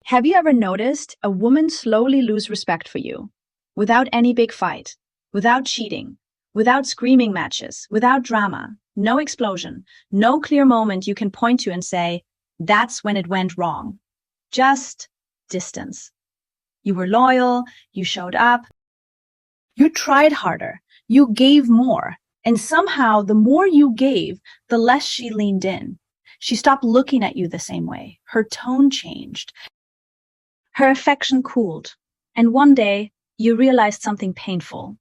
Have you ever noticed a woman slowly lose respect for you without any big fight, without cheating, without screaming matches, without drama, no explosion, no clear moment you can point to and say, that's when it went wrong? Just distance. You were loyal, you showed up, you tried harder, you gave more, and somehow the more you gave, the less she leaned in. She stopped looking at you the same way. Her tone changed. Her affection cooled, and one day you realized something painful.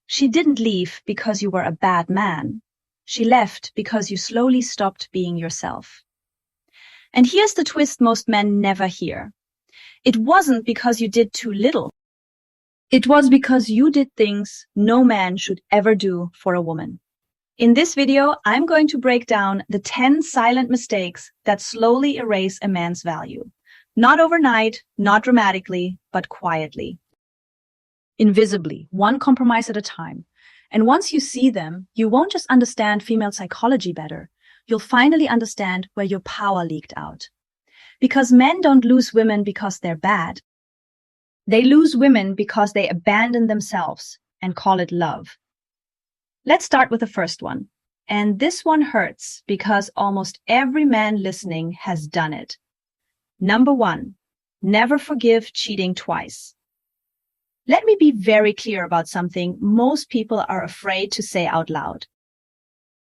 She didn't leave because you were a bad man. She left because you slowly stopped being yourself. And here's the twist most men never hear. It wasn't because you did too little. It was because you did things no man should ever do for a woman. In this video, I'm going to break down the 10 silent mistakes that slowly erase a man's value. Not overnight, not dramatically, but quietly. Invisibly, one compromise at a time. And once you see them, you won't just understand female psychology better. You'll finally understand where your power leaked out. Because men don't lose women because they're bad. They lose women because they abandon themselves and call it love. Let's start with the first one. And this one hurts because almost every man listening has done it. Number 1, never forgive cheating twice. Let me be very clear about something most people are afraid to say out loud.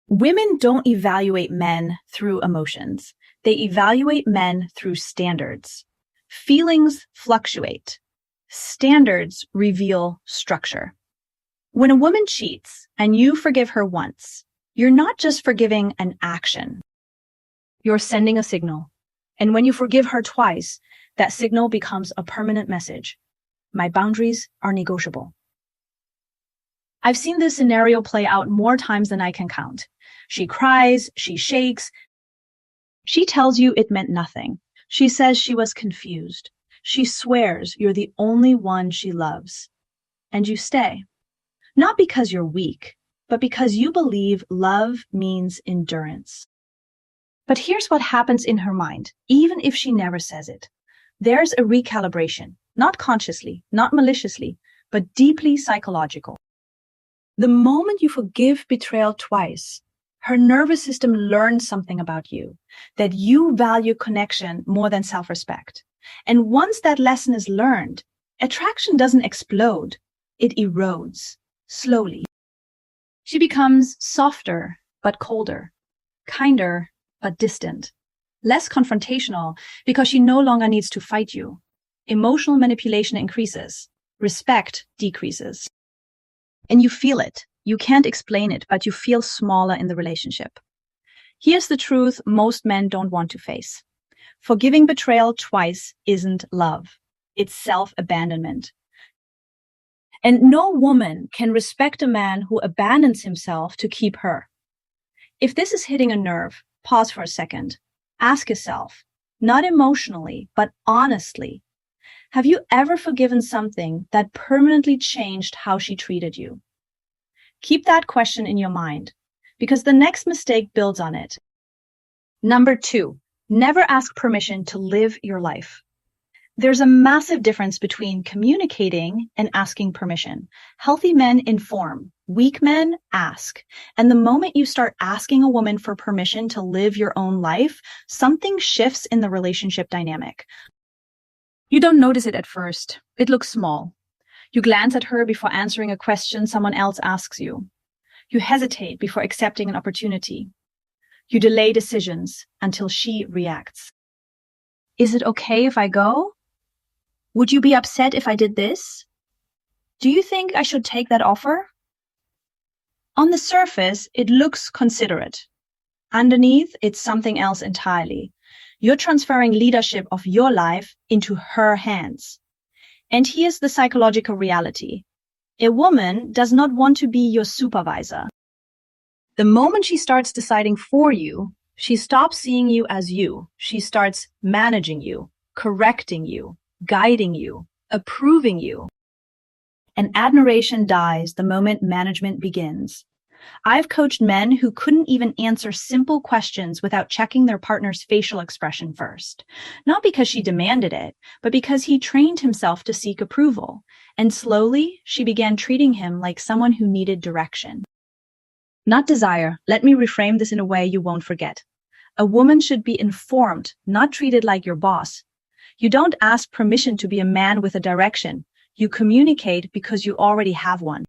Women don't evaluate men through emotions. They evaluate men through standards. Feelings fluctuate. Standards reveal structure. When a woman cheats and you forgive her once, you're not just forgiving an action. You're sending a signal. And when you forgive her twice, that signal becomes a permanent message. My boundaries are negotiable. I've seen this scenario play out more times than I can count. She cries, she shakes. She tells you it meant nothing. She says she was confused. She swears you're the only one she loves. And you stay. Not because you're weak, but because you believe love means endurance. But here's what happens in her mind, even if she never says it. There's a recalibration, not consciously, not maliciously, but deeply psychological. The moment you forgive betrayal twice, her nervous system learns something about you, that you value connection more than self-respect. And once that lesson is learned, attraction doesn't explode, it erodes, slowly. She becomes softer, but colder, kinder, but distant, less confrontational because she no longer needs to fight you. Emotional manipulation increases, respect decreases. And you feel it. You can't explain it, but you feel smaller in the relationship. Here's the truth most men don't want to face. Forgiving betrayal twice isn't love. It's self-abandonment. And no woman can respect a man who abandons himself to keep her. If this is hitting a nerve, pause for a second. Ask yourself, not emotionally, but honestly, have you ever forgiven something that permanently changed how she treated you? Keep that question in your mind, because the next mistake builds on it. Number 2, never ask permission to live your life. There's a massive difference between communicating and asking permission. Healthy men inform, weak men ask. And the moment you start asking a woman for permission to live your own life, something shifts in the relationship dynamic. You don't notice it at first. It looks small. You glance at her before answering a question someone else asks you. You hesitate before accepting an opportunity. You delay decisions until she reacts. Is it okay if I go? Would you be upset if I did this? Do you think I should take that offer? On the surface, it looks considerate. Underneath, it's something else entirely. You're transferring leadership of your life into her hands. And here's the psychological reality. A woman does not want to be your supervisor. The moment she starts deciding for you, she stops seeing you as you. She starts managing you, correcting you, guiding you, approving you. And admiration dies the moment management begins. I've coached men who couldn't even answer simple questions without checking their partner's facial expression first. Not because she demanded it, but because he trained himself to seek approval. And slowly, she began treating him like someone who needed direction. Not desire. Let me reframe this in a way you won't forget. A woman should be informed, not treated like your boss. You don't ask permission to be a man with a direction. You communicate because you already have one.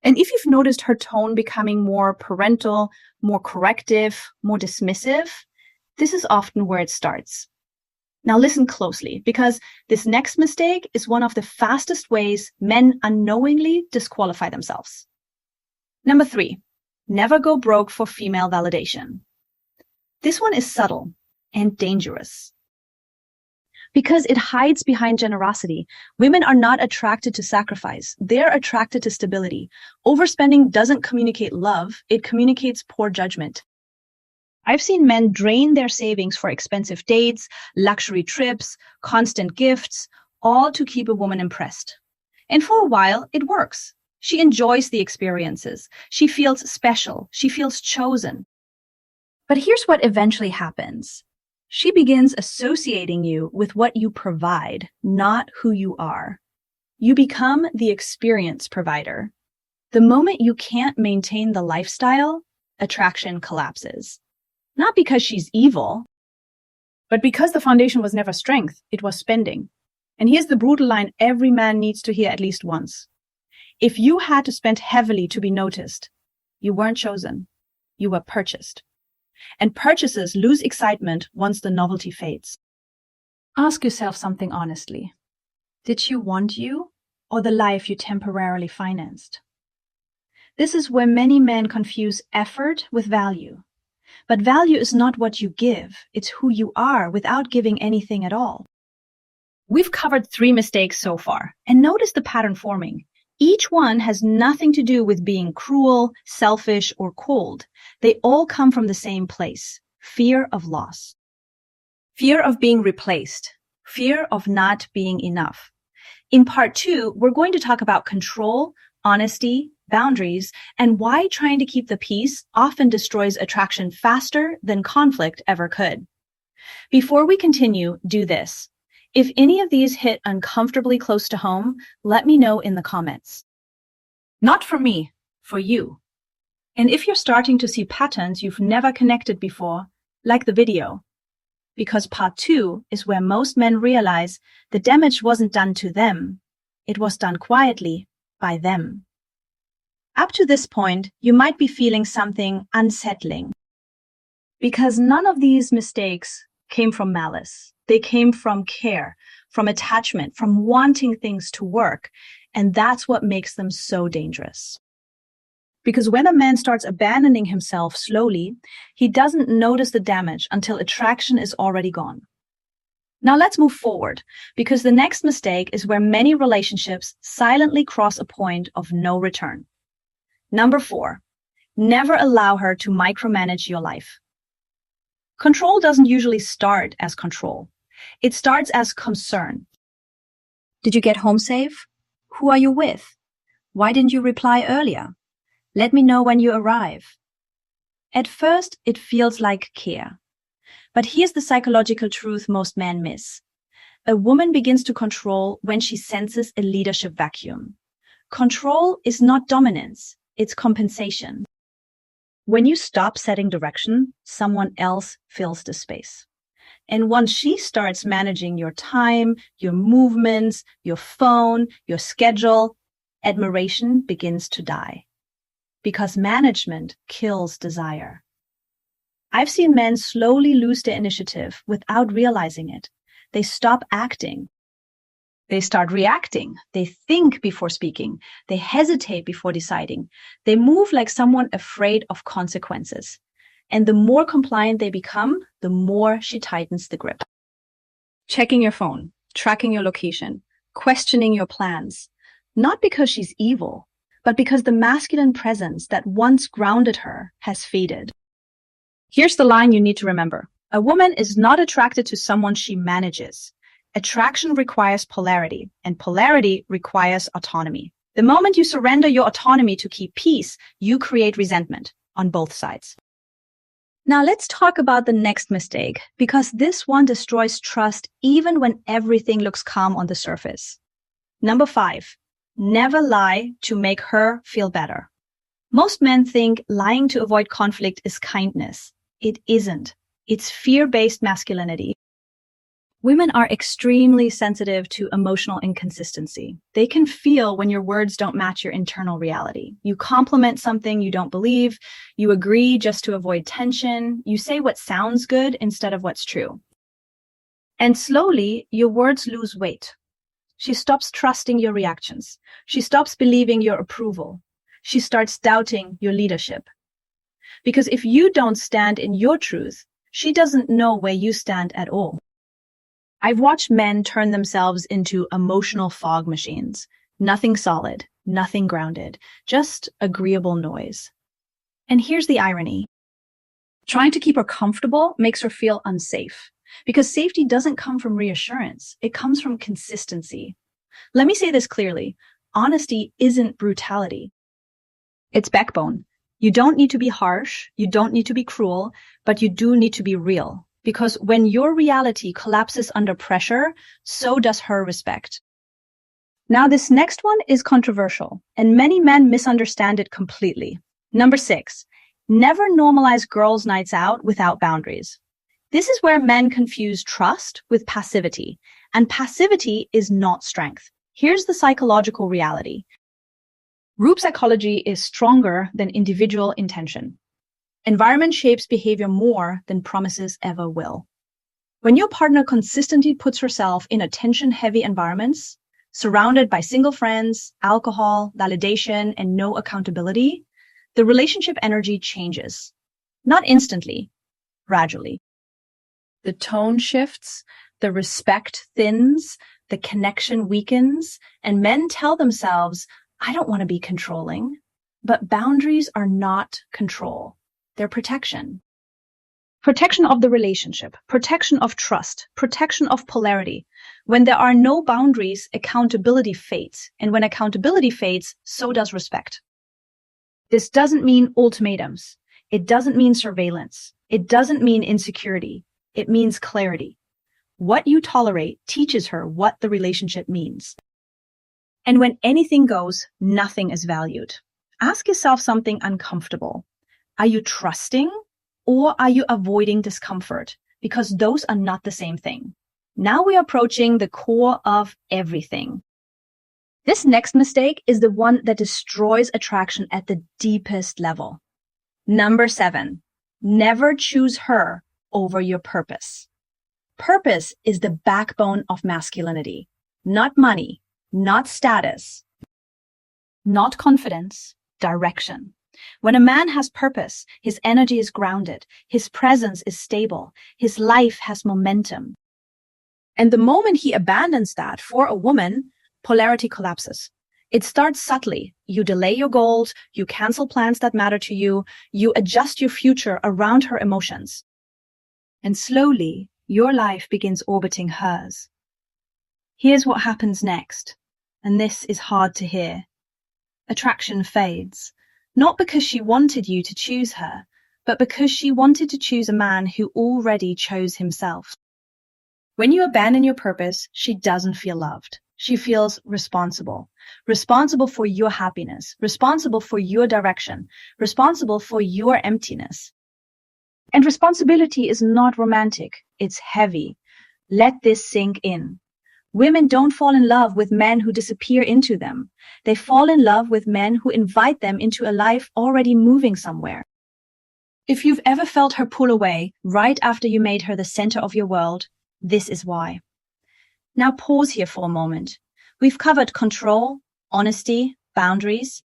And if you've noticed her tone becoming more parental, more corrective, more dismissive, this is often where it starts. Now listen closely, because this next mistake is one of the fastest ways men unknowingly disqualify themselves. Number 3, never go broke for female validation. This one is subtle and dangerous. Because it hides behind generosity. Women are not attracted to sacrifice. They're attracted to stability. Overspending doesn't communicate love. It communicates poor judgment. I've seen men drain their savings for expensive dates, luxury trips, constant gifts, all to keep a woman impressed. And for a while, it works. She enjoys the experiences. She feels special. She feels chosen. But here's what eventually happens. She begins associating you with what you provide, not who you are. You become the experience provider. The moment you can't maintain the lifestyle, attraction collapses. Not because she's evil, but because the foundation was never strength, it was spending. And here's the brutal line every man needs to hear at least once. If you had to spend heavily to be noticed, you weren't chosen. You were purchased. And purchases lose excitement once the novelty fades. Ask yourself something honestly. Did she want you or the life you temporarily financed? This is where many men confuse effort with value. But value is not what you give, it's who you are without giving anything at all. We've covered 3 mistakes so far, and notice the pattern forming. Each one has nothing to do with being cruel, selfish, or cold. They all come from the same place: fear of loss. Fear of being replaced. Fear of not being enough. In part 2, we're going to talk about control, honesty, boundaries, and why trying to keep the peace often destroys attraction faster than conflict ever could. Before we continue, do this. If any of these hit uncomfortably close to home, let me know in the comments. Not for me, for you. And if you're starting to see patterns you've never connected before, like the video. Because part 2 is where most men realize the damage wasn't done to them. It was done quietly by them. Up to this point, you might be feeling something unsettling. Because none of these mistakes came from malice. They came from care, from attachment, from wanting things to work. And that's what makes them so dangerous. Because when a man starts abandoning himself slowly, he doesn't notice the damage until attraction is already gone. Now let's move forward, because the next mistake is where many relationships silently cross a point of no return. Number 4, never allow her to micromanage your life. Control doesn't usually start as control. It starts as concern. Did you get home safe? Who are you with? Why didn't you reply earlier? Let me know when you arrive. At first, it feels like care. But here's the psychological truth most men miss. A woman begins to control when she senses a leadership vacuum. Control is not dominance, it's compensation. When you stop setting direction, someone else fills the space. And once she starts managing your time, your movements, your phone, your schedule, admiration begins to die. Because management kills desire. I've seen men slowly lose their initiative without realizing it. They stop acting. They start reacting. They think before speaking. They hesitate before deciding. They move like someone afraid of consequences. And the more compliant they become, the more she tightens the grip. Checking your phone, tracking your location, questioning your plans. Not because she's evil, but because the masculine presence that once grounded her has faded. Here's the line you need to remember. A woman is not attracted to someone she manages. Attraction requires polarity, and polarity requires autonomy. The moment you surrender your autonomy to keep peace, you create resentment on both sides. Now let's talk about the next mistake, because this one destroys trust even when everything looks calm on the surface. Number 5, never lie to make her feel better. Most men think lying to avoid conflict is kindness. It isn't. It's fear-based masculinity. Women are extremely sensitive to emotional inconsistency. They can feel when your words don't match your internal reality. You compliment something you don't believe, you agree just to avoid tension, you say what sounds good instead of what's true. And slowly, your words lose weight. She stops trusting your reactions. She stops believing your approval. She starts doubting your leadership. Because if you don't stand in your truth, she doesn't know where you stand at all. I've watched men turn themselves into emotional fog machines. Nothing solid, nothing grounded, just agreeable noise. And here's the irony. Trying to keep her comfortable makes her feel unsafe, because safety doesn't come from reassurance. It comes from consistency. Let me say this clearly. Honesty isn't brutality. It's backbone. You don't need to be harsh. You don't need to be cruel, but you do need to be real. Because when your reality collapses under pressure, so does her respect. Now, this next one is controversial, and many men misunderstand it completely. Number 6, never normalize girls' nights out without boundaries. This is where men confuse trust with passivity, and passivity is not strength. Here's the psychological reality. Group psychology is stronger than individual intention. Environment shapes behavior more than promises ever will. When your partner consistently puts herself in attention-heavy environments, surrounded by single friends, alcohol, validation, and no accountability, the relationship energy changes. Not instantly, gradually. The tone shifts, the respect thins, the connection weakens, and men tell themselves, I don't want to be controlling. But boundaries are not control. They're protection. Protection of the relationship, protection of trust, protection of polarity. When there are no boundaries, accountability fades. And when accountability fades, so does respect. This doesn't mean ultimatums. It doesn't mean surveillance. It doesn't mean insecurity. It means clarity. What you tolerate teaches her what the relationship means. And when anything goes, nothing is valued. Ask yourself something uncomfortable. Are you trusting or are you avoiding discomfort? Because those are not the same thing. Now we are approaching the core of everything. This next mistake is the one that destroys attraction at the deepest level. Number 7, never choose her over your purpose. Purpose is the backbone of masculinity, not money, not status, not confidence, direction. When a man has purpose, his energy is grounded, his presence is stable, his life has momentum. And the moment he abandons that for a woman, polarity collapses. It starts subtly. You delay your goals, you cancel plans that matter to you, you adjust your future around her emotions. And slowly, your life begins orbiting hers. Here's what happens next, and this is hard to hear. Attraction fades. Not because she wanted you to choose her, but because she wanted to choose a man who already chose himself. When you abandon your purpose, she doesn't feel loved. She feels responsible. Responsible for your happiness, responsible for your direction, responsible for your emptiness. And responsibility is not romantic, it's heavy. Let this sink in. Women don't fall in love with men who disappear into them. They fall in love with men who invite them into a life already moving somewhere. If you've ever felt her pull away right after you made her the center of your world, this is why. Now pause here for a moment. We've covered control, honesty, boundaries,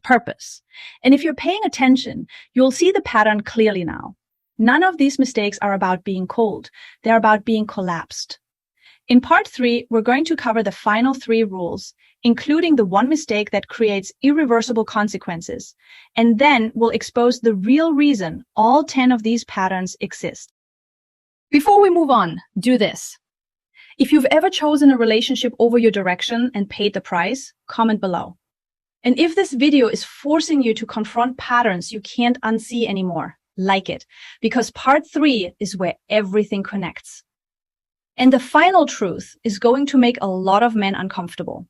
purpose. And if you're paying attention, you'll see the pattern clearly now. None of these mistakes are about being cold. They're about being collapsed. In part 3, we're going to cover the final 3 rules, including the one mistake that creates irreversible consequences. And then we'll expose the real reason all 10 of these patterns exist. Before we move on, do this. If you've ever chosen a relationship over your direction and paid the price, comment below. And if this video is forcing you to confront patterns you can't unsee anymore, like it, because part 3 is where everything connects. And the final truth is going to make a lot of men uncomfortable.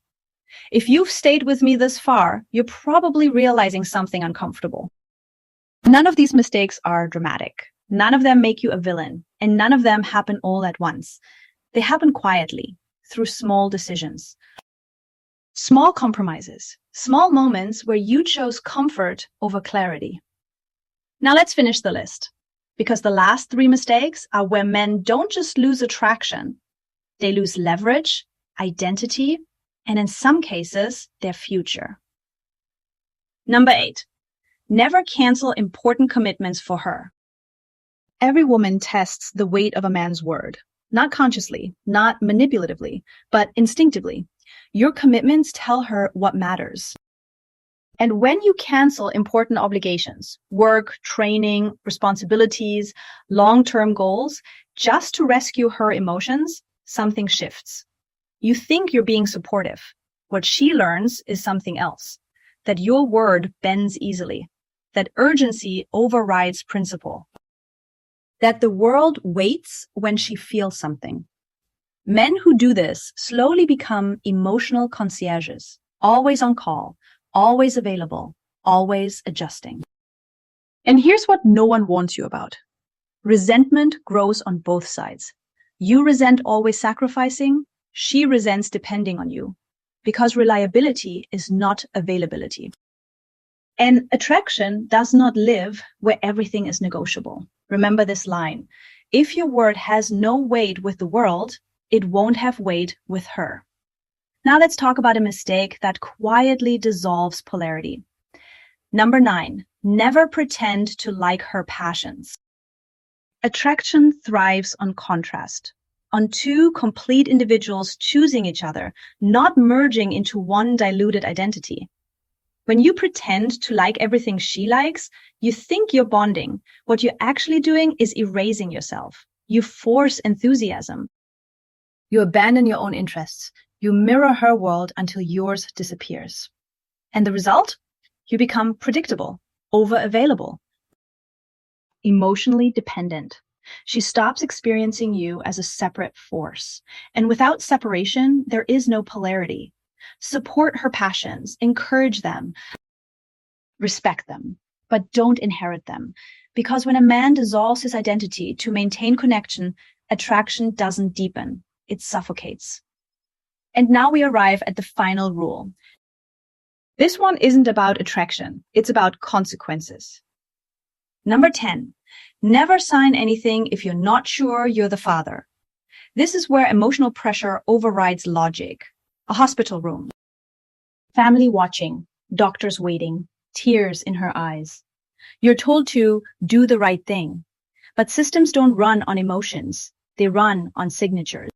If you've stayed with me this far, you're probably realizing something uncomfortable. None of these mistakes are dramatic. None of them make you a villain, and none of them happen all at once. They happen quietly, through small decisions. Small compromises, small moments where you chose comfort over clarity. Now let's finish the list, because the last 3 mistakes are where men don't just lose attraction, they lose leverage, identity, and in some cases, their future. Number 8, never cancel important commitments for her. Every woman tests the weight of a man's word, not consciously, not manipulatively, but instinctively. Your commitments tell her what matters. And when you cancel important obligations, work, training, responsibilities, long-term goals, just to rescue her emotions, something shifts. You think you're being supportive. What she learns is something else, that your word bends easily, that urgency overrides principle, that the world waits when she feels something. Men who do this slowly become emotional concierges, always on call, always available, always adjusting. And here's what no one warns you about. Resentment grows on both sides. You resent always sacrificing, she resents depending on you, because reliability is not availability. And attraction does not live where everything is negotiable. Remember this line. If your word has no weight with the world, it won't have weight with her. Now let's talk about a mistake that quietly dissolves polarity. Number 9, never pretend to like her passions. Attraction thrives on contrast, on 2 complete individuals choosing each other, not merging into one diluted identity. When you pretend to like everything she likes, you think you're bonding. What you're actually doing is erasing yourself. You force enthusiasm. You abandon your own interests. You mirror her world until yours disappears. And the result? You become predictable, over-available, emotionally dependent. She stops experiencing you as a separate force. And without separation, there is no polarity. Support her passions, encourage them, respect them, but don't inherit them. Because when a man dissolves his identity to maintain connection, attraction doesn't deepen, it suffocates. And now we arrive at the final rule. This one isn't about attraction, it's about consequences. Number 10, never sign anything if you're not sure you're the father. This is where emotional pressure overrides logic. A hospital room, family watching, doctors waiting, tears in her eyes. You're told to do the right thing, but systems don't run on emotions, they run on signatures.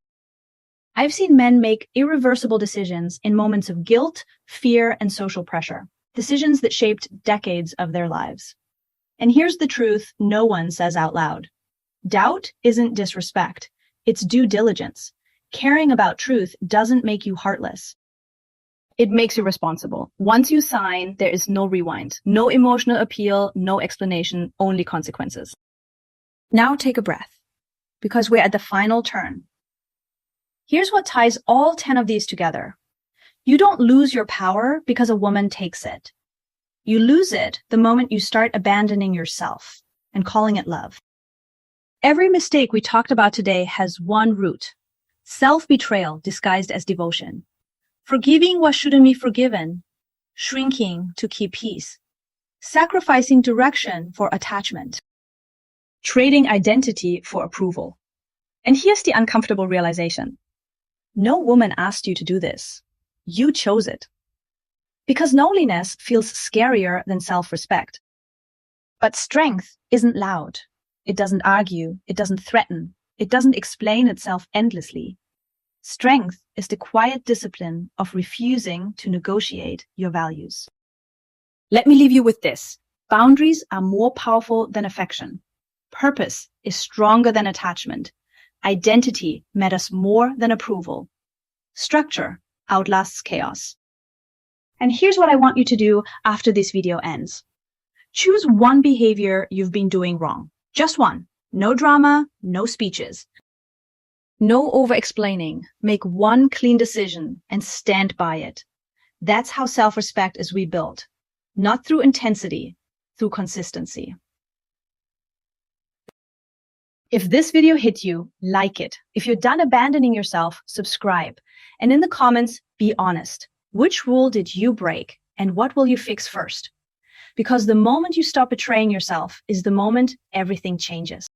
I've seen men make irreversible decisions in moments of guilt, fear, and social pressure, decisions that shaped decades of their lives. And here's the truth no one says out loud. Doubt isn't disrespect, it's due diligence. Caring about truth doesn't make you heartless. It makes you responsible. Once you sign, there is no rewind, no emotional appeal, no explanation, only consequences. Now take a breath, because we're at the final turn. Here's what ties all 10 of these together. You don't lose your power because a woman takes it. You lose it the moment you start abandoning yourself and calling it love. Every mistake we talked about today has one root: self-betrayal disguised as devotion. Forgiving what shouldn't be forgiven, shrinking to keep peace, sacrificing direction for attachment, trading identity for approval. And here's the uncomfortable realization. No woman asked you to do this. You chose it. Because loneliness feels scarier than self-respect. But strength isn't loud. It doesn't argue. It doesn't threaten. It doesn't explain itself endlessly. Strength is the quiet discipline of refusing to negotiate your values. Let me leave you with this. Boundaries are more powerful than affection. Purpose is stronger than attachment. Identity matters more than approval. Structure outlasts chaos. And here's what I want you to do after this video ends. Choose one behavior you've been doing wrong. Just one. No drama, no speeches. No over-explaining. Make one clean decision and stand by it. That's how self-respect is rebuilt. Not through intensity, through consistency. If this video hit you, like it. If you're done abandoning yourself, subscribe. And in the comments, be honest. Which rule did you break and what will you fix first? Because the moment you stop betraying yourself is the moment everything changes.